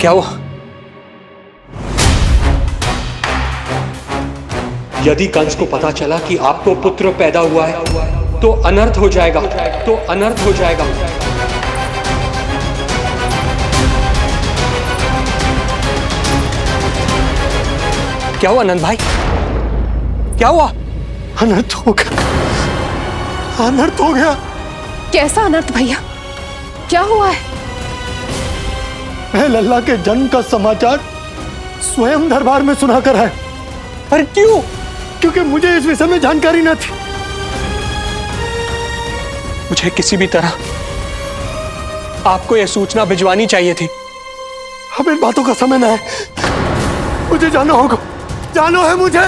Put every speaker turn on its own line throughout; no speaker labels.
क्या हुआ? यदि कंस को पता चला कि आपको पुत्र पैदा हुआ है तो अनर्थ हो जाएगा, तो अनर्थ हो जाएगा। क्या हुआ नंद भाई? क्या हुआ?
अनर्थ हो गया, अनर्थ हो गया।
कैसा अनर्थ भैया? क्या हुआ है?
मैं लल्ला के जन्म का समाचार स्वयं दरबार में सुनाकर आया।
पर क्यों?
क्योंकि मुझे इस विषय में जानकारी न थी।
मुझे किसी भी तरह आपको यह सूचना भिजवानी चाहिए थी।
अब इन बातों का समय न है, मुझे जाना होगा, जानो है मुझे।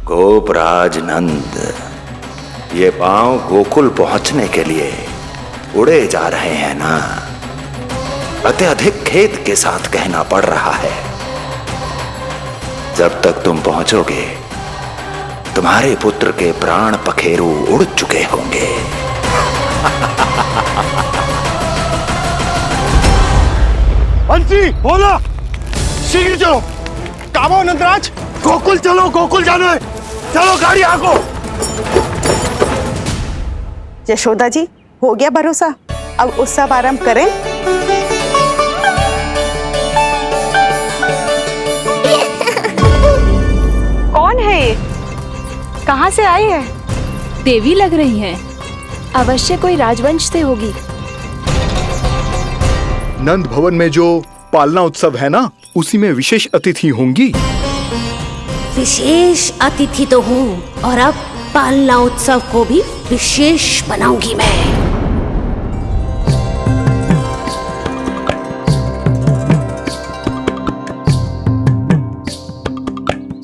गोपराज नंद, ये पांव गोकुल पहुंचने के लिए उड़े जा रहे हैं ना। अत्यधिक खेद के साथ कहना पड़ रहा है, जब तक तुम पहुंचोगे तुम्हारे पुत्र के प्राण पखेरु उड़ चुके होंगे।
बंसी बोला, शीघ्र चलो। काबो नंदराज, गोकुल चलो, गोकुल जानो है। चलो गाड़ी आगो।
यशोदा जी, हो गया भरोसा, अब उत्सव आरंभ करें।
कौन है ये? कहाँ से आई है?
देवी लग रही हैं। अवश्य कोई राजवंश से होगी।
नंद भवन में जो पालना उत्सव है ना, उसी में विशेष अतिथि होंगी।
विशेष अतिथि तो हूँ, और अब पालना उत्सव को भी विशेष बनाऊंगी मैं।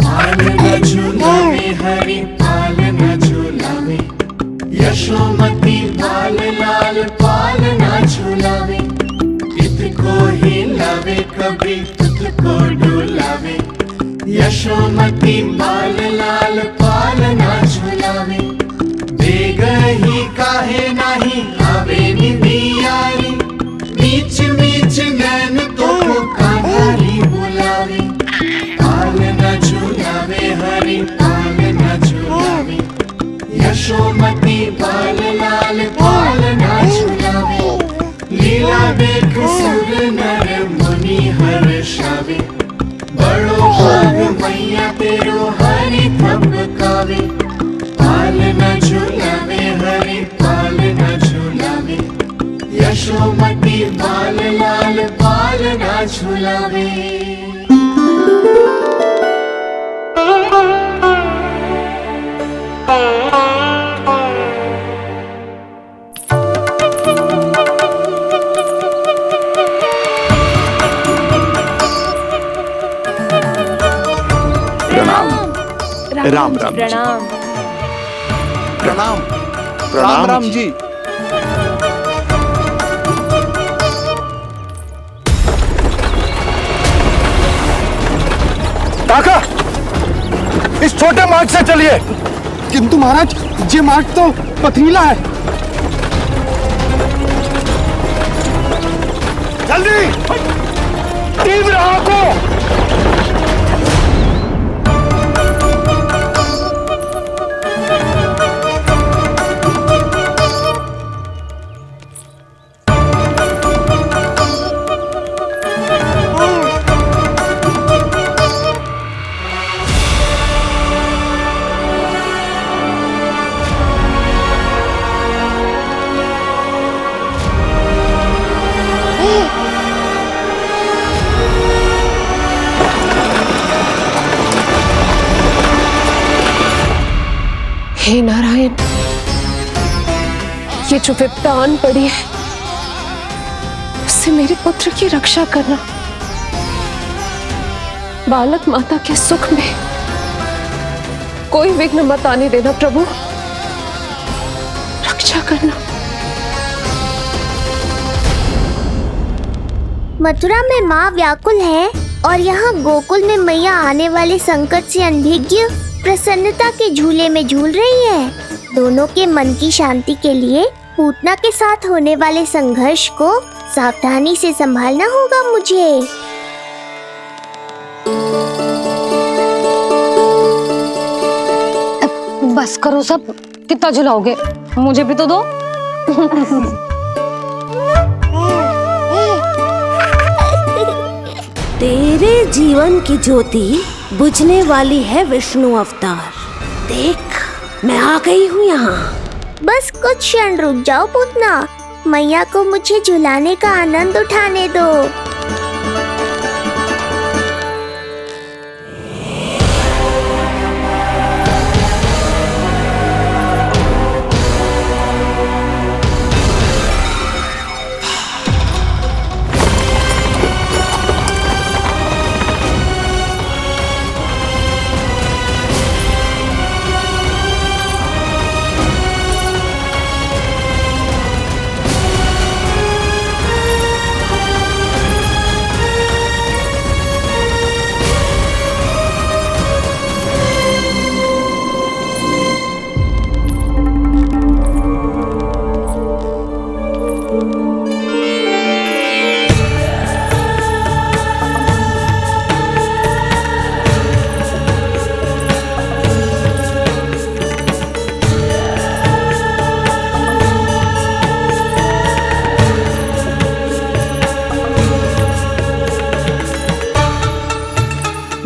पालना झूलावे हरि पालना झूलावे, यशोमती लाल लाल पालना झूलावे। इतको हिलावे कभी तुझको डुलावे, यशोमती लाल लाल पालना झूलावे। बेग ही काहे नाही आवे निदियारी, मीच मीच नैन तो कान्हारी बुलावे। पालना झूलावे हरि पालना झूलावे, यशोमती लाल लाल पालना झूलावे। लीला देख सुर नर मुनि हर्षावे, बड़ो भाग मैया तेरो हरि थपकावे। पालना झूलावे हरि पालना झूलावे, यशोमती लाल लाल पालना झूलावे।
राम राम
प्रणाम।
प्रणाम। राम राम जी।
काका, इस छोटे मार्ग से चलिए। किंतु महाराज, ये मार्ग तो पथरीला है। जल्दी तीव्र आंखों।
हे नारायण, ये जो विपदा आन पड़ी है, उससे मेरे पुत्र की रक्षा करना। बालक माता के सुख में कोई विघ्न मत आने देना प्रभु, रक्षा करना।
मथुरा में माँ व्याकुल है और यहाँ गोकुल में मैया आने वाले संकट से अनभिज्ञ प्रसन्नता के झूले में झूल रही है। दोनों के मन की शांति के लिए पूतना के साथ होने वाले संघर्ष को सावधानी से संभालना होगा मुझे।
बस करो सब, कितना झुलाओगे, मुझे भी तो दो।
तेरे जीवन की ज्योति बुझने वाली है विष्णु अवतार। देख, मैं आ गई हूँ यहाँ।
बस कुछ क्षण रुक जाओ पूतना, मैया को मुझे झुलाने का आनंद उठाने दो।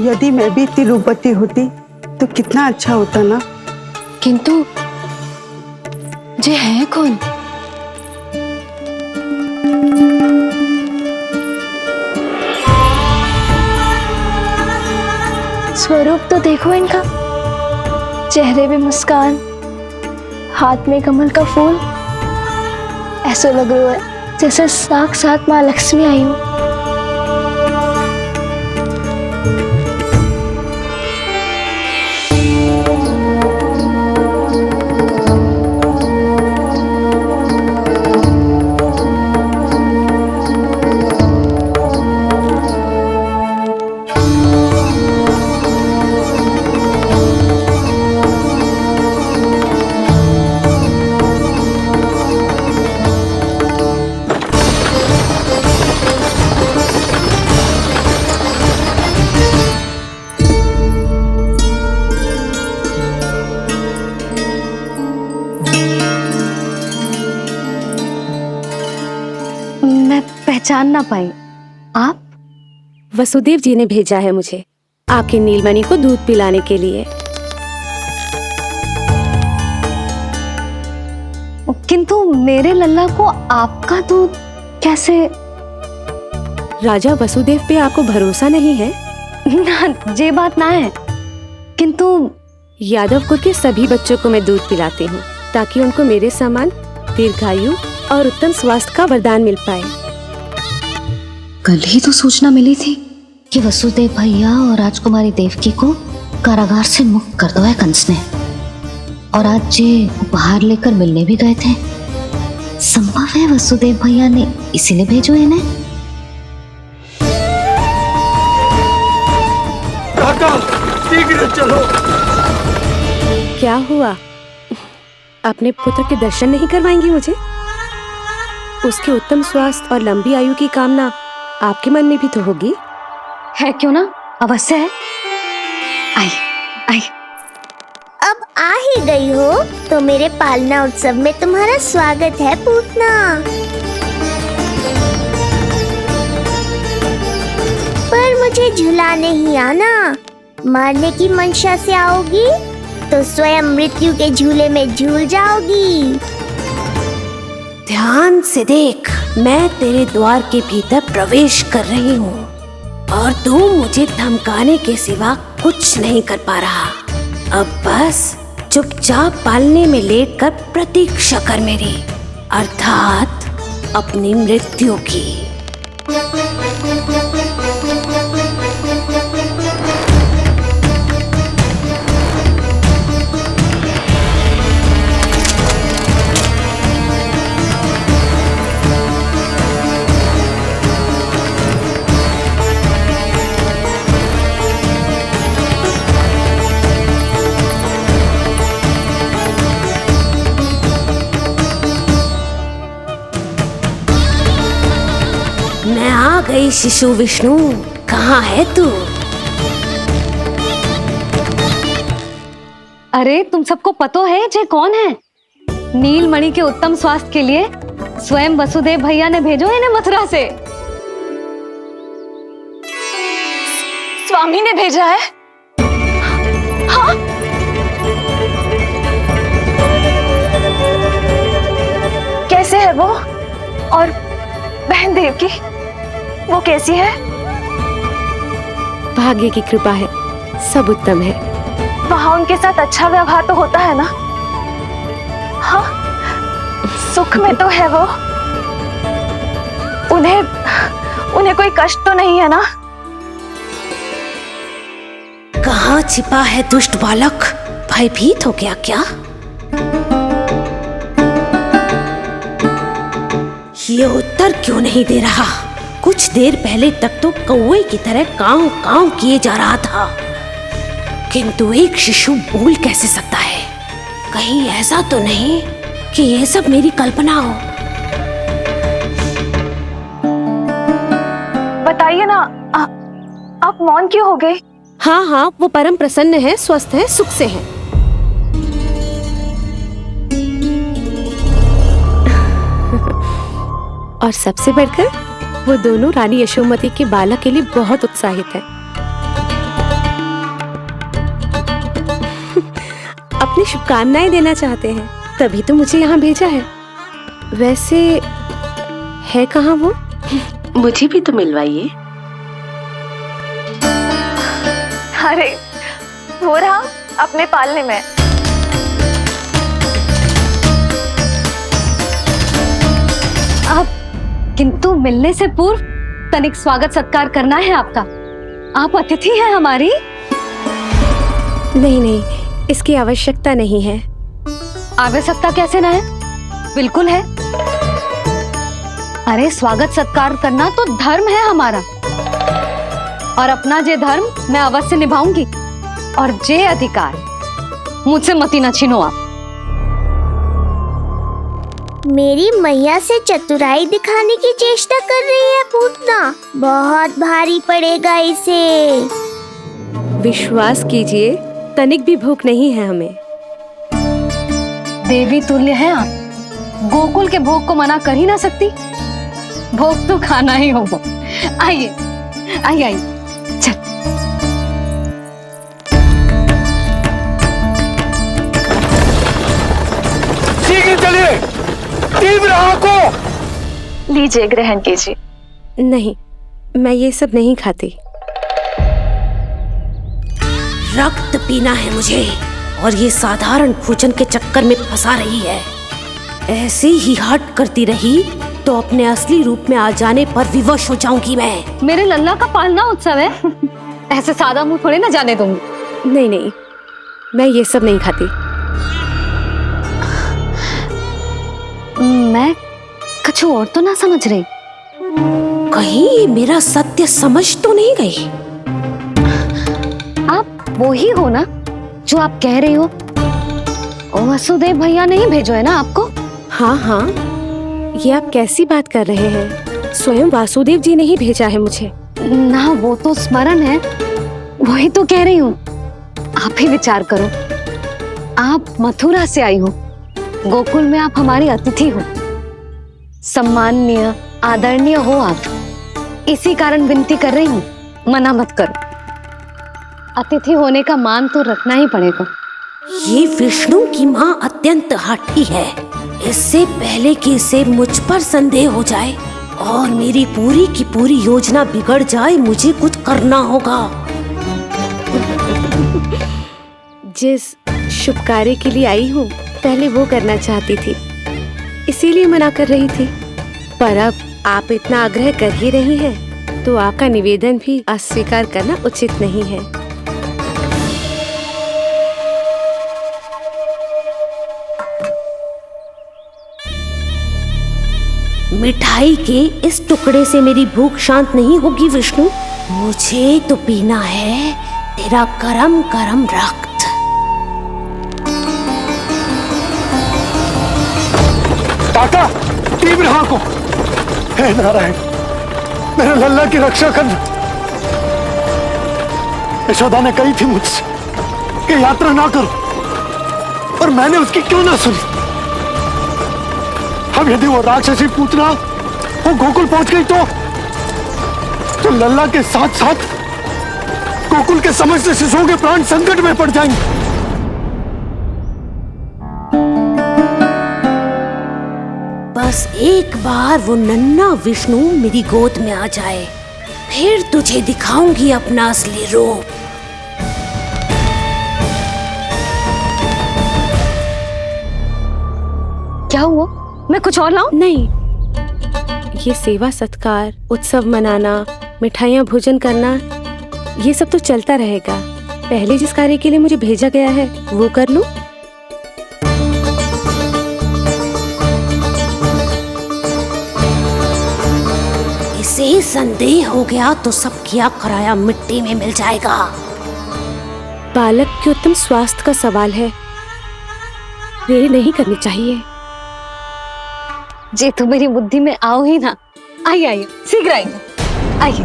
यदि मैं भी इतनी रूपवती होती तो कितना अच्छा होता ना।
किंतु जे है कौन?
स्वरूप तो देखो इनका, चेहरे पे मुस्कान, हाथ में कमल का फूल। ऐसा लग रहा है जैसे साक्षात माँ लक्ष्मी आई हो।
पहचान ना पाई। आप?
वसुदेव जी ने भेजा है मुझे आपकी नीलमणि को दूध पिलाने के लिए।
किंतु मेरे लल्ला को आपका दूध कैसे?
राजा वसुदेव पे आपको भरोसा नहीं है?
ना, ये बात ना है, किंतु
यादव कुल के सभी बच्चों को मैं दूध पिलाती हूँ ताकि उनको मेरे समान दीर्घायु और उत्तम स्वास्थ्य का वरदान मिल पाए।
कल ही तो सूचना मिली थी कि वसुदेव भैया और राजकुमारी देवकी को कारागार से मुक्त कर दो है कंस ने, और आज ये उपहार लेकर मिलने भी गए थे। संभव है वसुदेव भैया ने इसीलिए भेजो इन्हें।
काका, शीघ्र चलो।
क्या हुआ? अपने पुत्र के दर्शन नहीं करवाएंगी मुझे? उसके उत्तम स्वास्थ्य और लंबी आयु की कामना आपके मन में भी तो होगी।
है क्यों ना, अवश्य है। आई आई।
अब आ ही गई हो तो मेरे पालना उत्सव में तुम्हारा स्वागत है पूतना। पर मुझे झुलाने ही आना, मारने की मंशा से आओगी तो स्वयं मृत्यु के झूले में झूल जाओगी।
ध्यान से देख, मैं तेरे द्वार के भीतर प्रवेश कर रही हूँ और तू मुझे धमकाने के सिवा कुछ नहीं कर पा रहा। अब बस चुपचाप पालने में लेटकर प्रतीक्षा कर मेरी, अर्थात अपनी मृत्यु की। गई शिशु विष्णु, कहाँ है तू?
अरे तुम सबको पता है जे कौन है? नीलमणि के उत्तम स्वास्थ्य के लिए स्वयं वसुदेव भैया ने भेजो इन्हें मथुरा से।
स्वामी ने भेजा है? हाँ? कैसे है वो? और बहन देवकी, वो कैसी है?
भाग्य की कृपा है, सब उत्तम है।
वहां उनके साथ अच्छा व्यवहार तो होता है ना? हाँ, सुख में तो है वो। उन्हें कोई कष्ट तो नहीं है ना?
कहाँ छिपा है दुष्ट बालक? भयभीत हो गया क्या? ये उत्तर क्यों नहीं दे रहा? कुछ देर पहले तक तो कौवे की तरह कांव कांव किए जा रहा था, किंतु एक शिशु बोल कैसे सकता है? कहीं ऐसा तो नहीं कि ये सब मेरी कल्पना हो?
बताइए ना, आप मौन क्यों हो गए?
हाँ हाँ, वो परम प्रसन्न है, स्वस्थ है, सुख से है। और सबसे बढ़कर वो दोनों रानी यशोमती के बालक के लिए बहुत उत्साहित है। अपनी शुभकामनाएं देना चाहते हैं, तभी तो मुझे यहाँ भेजा है। वैसे है कहाँ वो?
मुझे भी तो मिलवाइए।
अरे वो रहा अपने पालने में।
किंतु मिलने से पूर्व तनिक स्वागत सत्कार करना है आपका। आप अतिथि हैं हमारी।
नहीं नहीं, इसकी आवश्यकता नहीं है।
आवश्यकता कैसे ना है? बिल्कुल है। अरे स्वागत सत्कार करना तो धर्म है हमारा, और अपना जे धर्म मैं अवश्य निभाऊंगी, और जे अधिकार मुझसे मती न छीनो आप।
मेरी मैया से चतुराई दिखाने की चेष्टा कर रही है पूतना। बहुत भारी पड़ेगा इसे।
विश्वास कीजिए, तनिक भी भूख नहीं है हमें।
देवी तुल्य हैं आप, गोकुल के भोग को मना कर ही ना सकती। भोग तो खाना ही होगा। आइए आइए आइए, चल।
शीघ्र चलिए, तीव्र आंखों।
लीजिए, ग्रहण कीजिए।
नहीं, मैं ये सब नहीं खाती। रक्त पीना है मुझे, और ये साधारण भोजन के चक्कर में फंसा रही है। ऐसे ही हट करती रही तो अपने असली रूप में आ जाने पर विवश हो जाऊंगी मैं।
मेरे लल्ला का पालना उत्सव है, ऐसे सादा मुंह थोड़े ना जाने दूंगी।
नहीं नहीं, मैं ये सब नहीं खाती।
मैं कुछ और तो ना समझ रही।
कहीं मेरा सत्य समझ तो नहीं गई?
आप वो ही हो ना जो आप कह रही हो? वसुदेव भैया ने ही भेजो है ना आपको?
हाँ हाँ, ये आप कैसी बात कर रहे हैं? स्वयं वासुदेव जी ने ही भेजा है मुझे।
ना, वो तो स्मरण है, वही तो कह रही हूँ। आप ही विचार करो, आप मथुरा से आई हो, गोकुल में आप हमारी अतिथि हो, सम्माननीय आदरणीय हो आप। इसी कारण विनती कर रही हूँ, मना मत करो। अतिथि होने का मान तो रखना ही पड़ेगा।
ये विष्णु की माँ अत्यंत हठी है। इससे पहले कि इसे मुझ पर संदेह हो जाए और मेरी पूरी की पूरी योजना बिगड़ जाए, मुझे कुछ करना होगा। जिस शुभ कार्य के लिए आई हूँ, पहले वो करना चाहती थी, इसीलिए मना कर रही थी। पर अब आप इतना आग्रह कर ही रही हैं, तो आपका निवेदन भी अस्वीकार करना उचित नहीं है। मिठाई के इस टुकड़े से मेरी भूख शांत नहीं होगी विष्णु। मुझे तो पीना है तेरा गरम गरम रक्त।
काका, तीव्र आंखों। हे नारायण, मेरे लल्ला की रक्षा करना। यशोदा ने कही थी मुझसे कि यात्रा ना करो, और मैंने उसकी क्यों ना सुनी। अब यदि वो राक्षसी पूतना वो गोकुल पहुंच गई तो लल्ला के साथ साथ गोकुल के समस्त शिशुओं के प्राण संकट में पड़ जाएंगे।
बस एक बार वो नन्हा विष्णु मेरी गोद में आ जाए, फिर तुझे दिखाऊंगी अपना असली रूप।
क्या हुआ? मैं कुछ और लाऊं?
नहीं, ये सेवा सत्कार, उत्सव मनाना, मिठाइयाँ भोजन करना, ये सब तो चलता रहेगा। पहले जिस कार्य के लिए मुझे भेजा गया है वो कर लूं।
इसे संदेह हो गया तो सब किया कराया मिट्टी में मिल जाएगा।
बालक के उत्तम स्वास्थ्य का सवाल है, देरी नहीं करनी चाहिए।
जे तो मेरी बुद्धि में आओ ही ना। आइए आइए, शीघ्र आइए, आइए।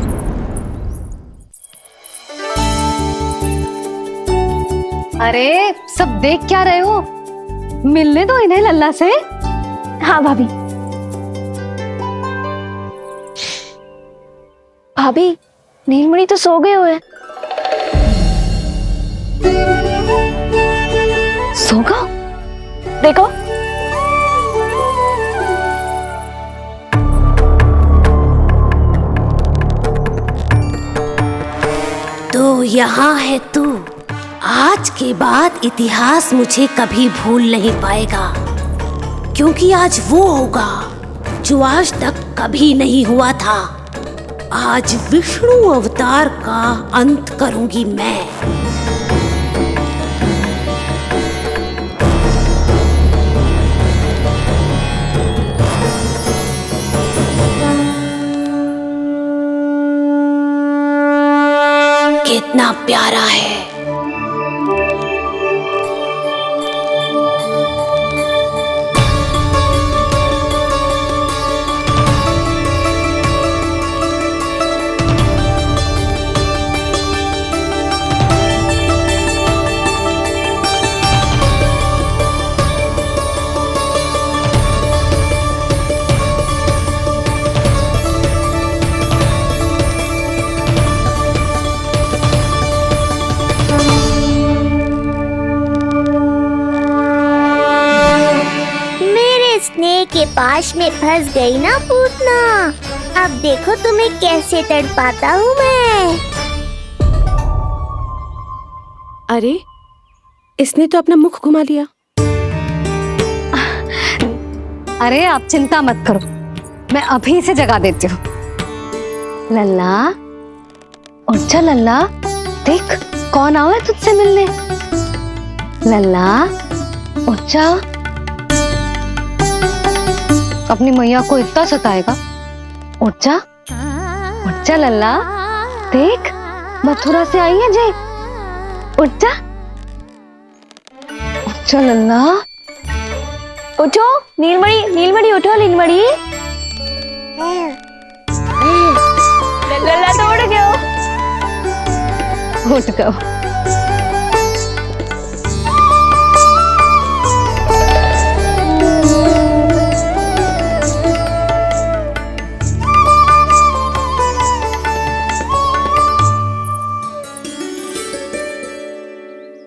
अरे सब देख क्या रहे हो? मिलने दो इन्हें लल्ला से।
हाँ भाभी। भाभी, नीलमणि तो सो गए हुए।
सो गो?
देखो।
तो यहाँ है तू। आज के बाद इतिहास मुझे कभी भूल नहीं पाएगा, क्योंकि आज वो होगा जो आज तक कभी नहीं हुआ था। आज विष्णु अवतार का अंत करूंगी मैं। कितना प्यारा है।
स्नेह के पास में फंस गई ना पूतना। अब देखो तुम्हें कैसे तड़पाता हूँ मैं।
अरे, इसने तो अपना मुख घुमा लिया।
अरे आप चिंता मत करो, मैं अभी से जगा देती हूँ। लल्ला, उठ जा लल्ला, देख कौन आया तुझसे मिलने। लल्ला, उठ जा। अपनी मैया को इतना सताएगा? उठ जा, उठ जा लल्ला, देख मथुरा से आई है जय। उठ जा, उठ जा लल्ला।
उठो नीलमणि, नीलमणि उठो नीलमणि। लल्ला तो उठ गयो।
उठ गयो।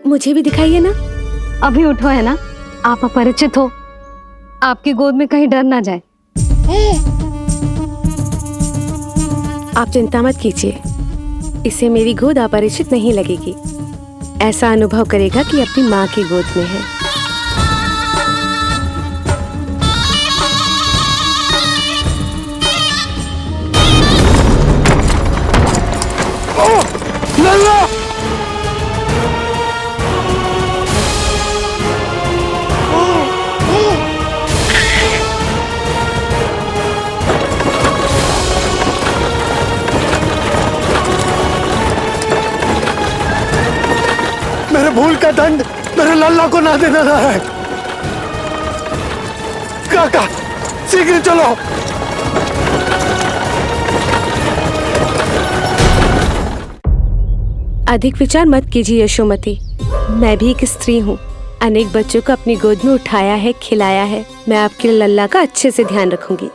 मुझे भी दिखाइए ना।
अभी उठो है ना, आप अपरिचित हो, आपकी गोद में कहीं डर ना जाए।
आप चिंता मत कीजिए, इसे मेरी गोद अपरिचित नहीं लगेगी। ऐसा अनुभव करेगा कि अपनी माँ की गोद में है।
लल्ला! मेरे भूल का दंड मेरे लल्ला को ना देना रहा है। काका, शीघ्र चलो।
अधिक विचार मत कीजिए यशोमती। मैं भी एक स्त्री हूँ, अनेक बच्चों को अपनी गोद में उठाया है, खिलाया है। मैं आपके लल्ला का अच्छे से ध्यान रखूंगी।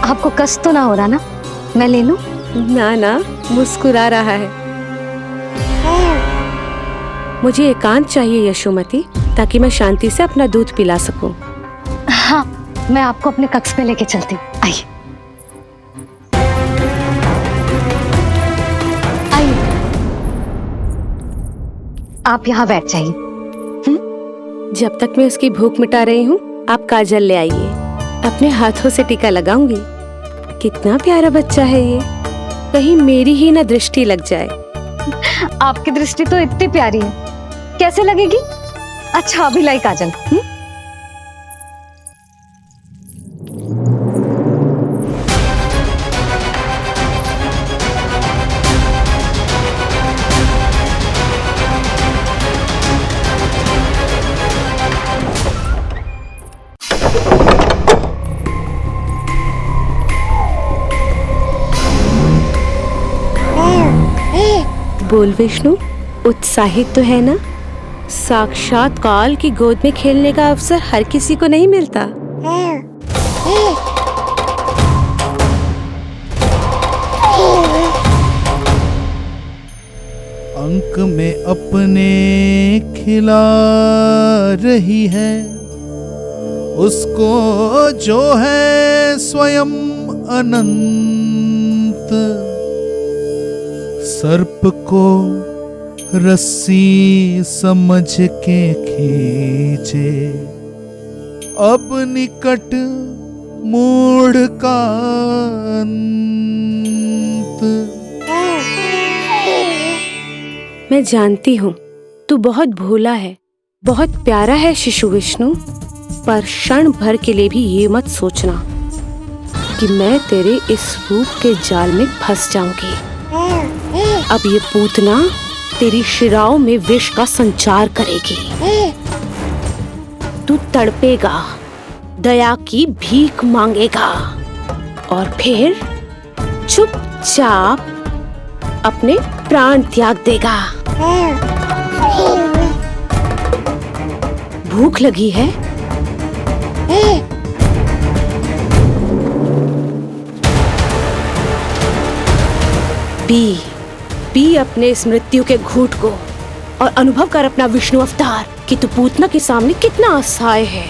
आपको कष्ट तो ना हो रहा ना? मैं ले लूं?
ना ना, मुस्कुरा रहा है। मुझे एकांत चाहिए यशोमती, ताकि मैं शांति से अपना दूध पिला सकूं।
हाँ, मैं आपको अपने कक्ष में लेके चलती हूँ। आइए आइए, आप यहाँ बैठ जाइए।
जब तक मैं उसकी भूख मिटा रही हूँ, आप काजल ले आइए। अपने हाथों से टीका लगाऊंगी। कितना प्यारा बच्चा है ये, कहीं मेरी ही ना दृष्टि लग जाए।
आपकी दृष्टि तो इतनी प्यारी है, कैसे लगेगी? अच्छा अभी लाई काजल।
बोल विष्णु, उत्साहित तो है ना? साक्षात काल की गोद में खेलने का अवसर हर किसी को नहीं मिलता।
अंक में अपने खिला रही है, उसको जो है स्वयं अनंत। सर्प को रस्सी समझ के खींचे, अब निकट मूढ़ का अंत।
मैं जानती हूँ तू बहुत भोला है, बहुत प्यारा है शिशु विष्णु, पर क्षण भर के लिए भी ये मत सोचना कि मैं तेरे इस रूप के जाल में फंस जाऊंगी। अब ये पूतना तेरी शिराओं में विष का संचार करेगी। तू तड़पेगा, दया की भीख मांगेगा और फिर चुपचाप अपने प्राण त्याग देगा। भूख लगी है? पी अपने इस मृत्यु के घूंट को और अनुभव कर अपना विष्णु अवतार कि तू पूतना के सामने कितना असहाय है।